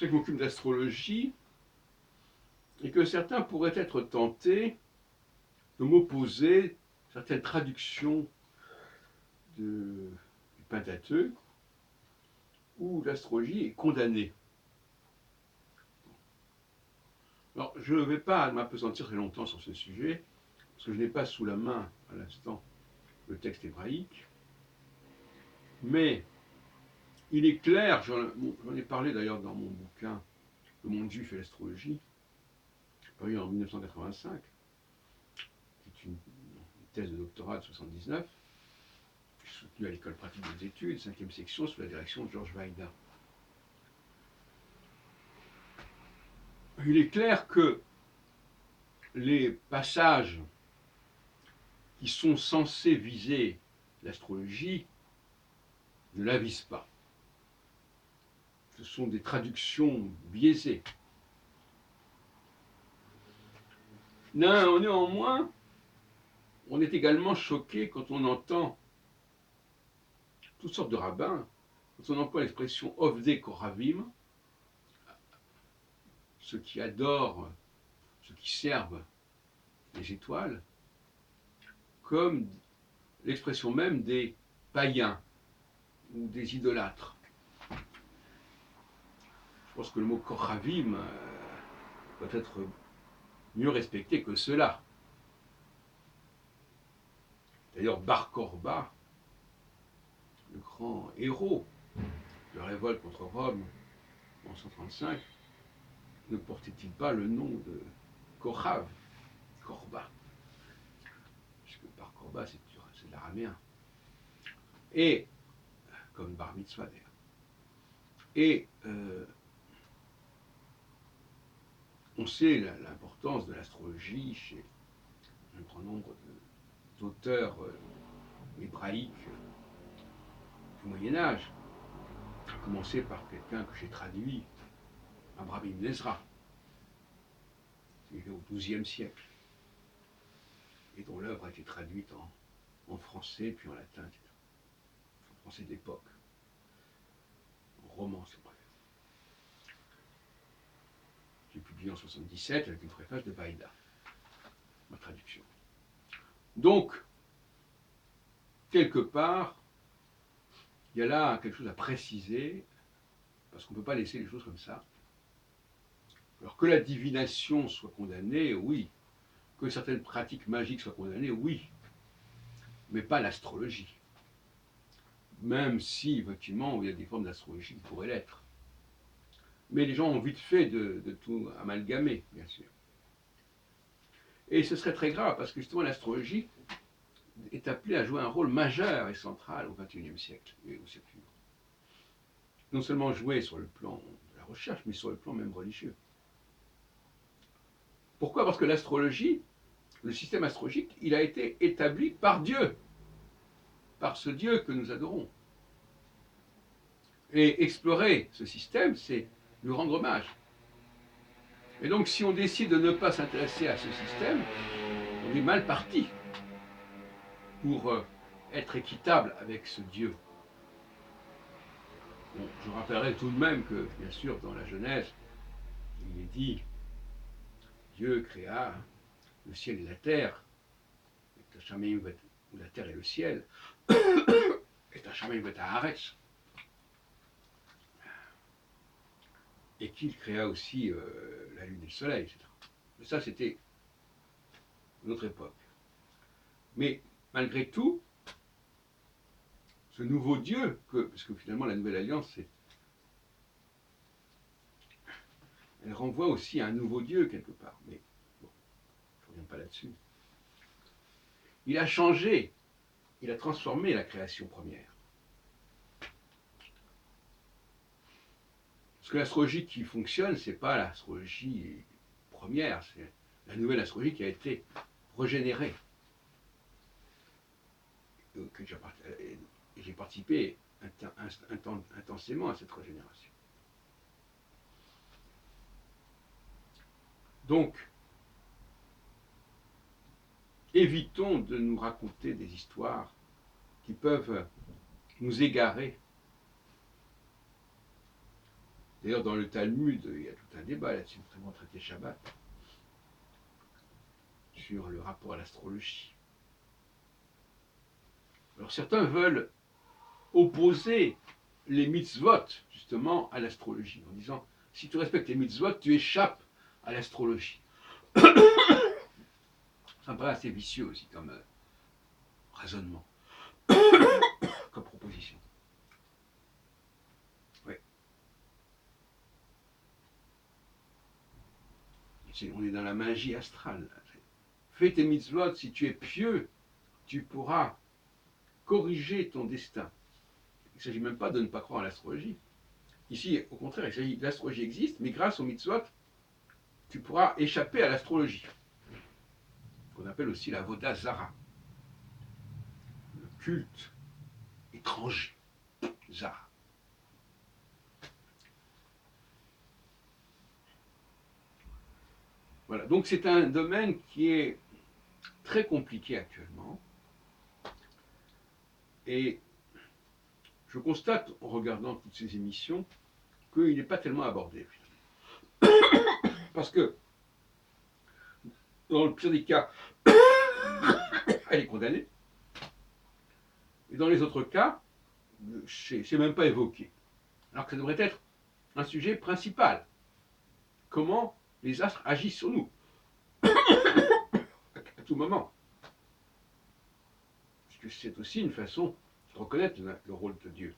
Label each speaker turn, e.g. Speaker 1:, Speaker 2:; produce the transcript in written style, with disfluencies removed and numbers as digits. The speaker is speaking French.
Speaker 1: sais que je m'occupe d'astrologie et que certains pourraient être tentés de m'opposer certaines traductions du Pentateuque où l'astrologie est condamnée. Alors, je ne vais pas m'appesantir très longtemps sur ce sujet, parce que je n'ai pas sous la main à l'instant le texte hébraïque, mais il est clair, j'en ai parlé d'ailleurs dans mon bouquin Le monde juif et l'astrologie, paru en 1985, qui est une thèse de doctorat de 79, soutenue à l'école pratique des études, 5e section, sous la direction de Georges Weida. Il est clair que les passages qui sont censés viser l'astrologie ne la visent pas. Ce sont des traductions biaisées. Néanmoins, on est également choqué quand on entend toutes sortes de rabbins, quand on emploie l'expression Ovdei Koravim, ceux qui adorent, ceux qui servent les étoiles, comme l'expression même des païens ou des idolâtres. Je pense que le mot Koravim doit être mieux respecté que cela. D'ailleurs, Bar Korba, le grand héros de la révolte contre Rome en 135, ne portait-il pas le nom de Korav, Korba, puisque Bar Korba c'est de l'araméen, et comme Bar Mitzvah d'ailleurs. Et on sait l'importance de l'astrologie chez un grand nombre d'auteurs hébraïques du Moyen-Âge, à commencer par quelqu'un que j'ai traduit, Abraham ibn Ezra, qui est au XIIe siècle, et dont l'œuvre a été traduite en français, puis en latin, etc. En français d'époque, en roman, si on préfère. J'ai publié en 1977 avec une préface de Baïda, ma traduction. Donc, quelque part, il y a là quelque chose à préciser, parce qu'on ne peut pas laisser les choses comme ça. Alors que la divination soit condamnée, oui. Que certaines pratiques magiques soient condamnées, oui. Mais pas l'astrologie. Même si, effectivement, il y a des formes d'astrologie qui pourraient l'être. Mais les gens ont vite fait de tout amalgamer, bien sûr. Et ce serait très grave, parce que justement l'astrologie est appelée à jouer un rôle majeur et central au XXIe siècle et au siècle suivant. Non seulement jouer sur le plan de la recherche, mais sur le plan même religieux. Pourquoi? Parce que l'astrologie, le système astrologique, il a été établi par Dieu, par ce Dieu que nous adorons. Et explorer ce système, c'est lui rendre hommage. Et donc, si on décide de ne pas s'intéresser à ce système, on est mal parti pour être équitable avec ce Dieu. Bon, je rappellerai tout de même que, bien sûr, dans la Genèse, il est dit Dieu créa le ciel et la terre, où la terre et le ciel, et qu'il créa aussi la lune et le soleil, etc. Mais ça, c'était une autre époque. Mais malgré tout, ce nouveau Dieu, parce que finalement la Nouvelle Alliance, elle renvoie aussi à un nouveau Dieu quelque part. Mais bon, je ne reviens pas là-dessus. Il a changé, il a transformé la création première. Parce que l'astrologie qui fonctionne, ce n'est pas l'astrologie première, c'est la nouvelle astrologie qui a été régénérée. J'ai participé intensément à cette régénération. Donc, évitons de nous raconter des histoires qui peuvent nous égarer D'ailleurs, dans le Talmud, il y a tout un débat là-dessus, notamment traité Shabbat, sur le rapport à l'astrologie. Alors certains veulent opposer les mitzvot, justement, à l'astrologie, en disant, si tu respectes les mitzvot, tu échappes à l'astrologie. Ça me paraît assez vicieux aussi comme raisonnement, comme proposition. Oui. On est dans la magie astrale. Fais tes mitzvot, si tu es pieux, tu pourras corriger ton destin. Il ne s'agit même pas de ne pas croire à l'astrologie. Ici, au contraire, il s'agit l'astrologie existe, mais grâce aux mitzvot, tu pourras échapper à l'astrologie, qu'on appelle aussi la Voda Zara, le culte étranger, Zara. Voilà, donc c'est un domaine qui est très compliqué actuellement, et je constate en regardant toutes ces émissions qu'il n'est pas tellement abordé. Parce que dans le pire des cas, elle est condamnée, et dans les autres cas, c'est même pas évoqué. Alors que ça devrait être un sujet principal. Comment les astres agissent sur nous, à tout moment. Puisque c'est aussi une façon de reconnaître le rôle de Dieu.